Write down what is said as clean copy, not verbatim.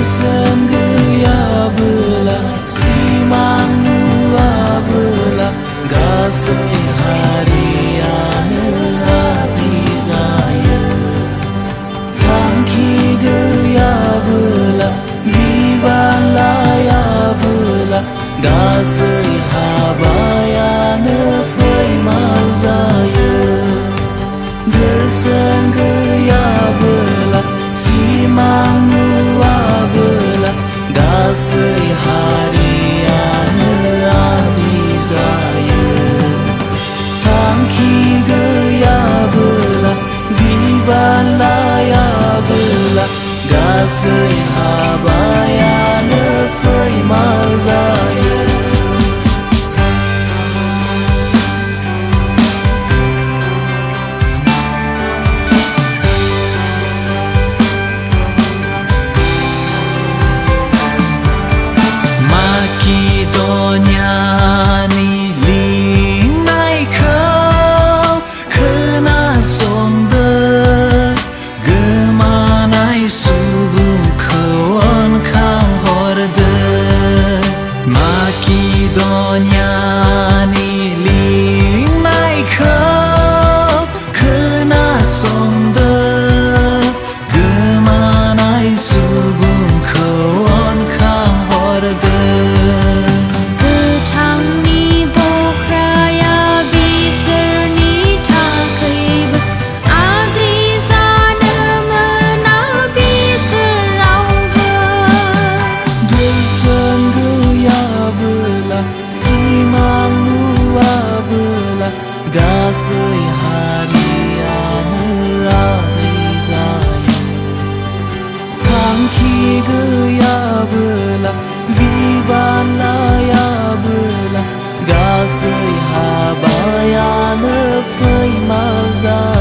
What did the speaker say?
Dosen geyabela simang nuabela gasai hariana hati zaya tangki geyabela vivan layabela gasai habayana feimal zaya Dosen geyabela simang nuabela gasai hariana hati zaya tangki geyabela vivan layabela gasai habayana feimal zaya simang nuabela gasai hariana hati zaya tangki geyabela vivan layabela gasai habayana feimal zaya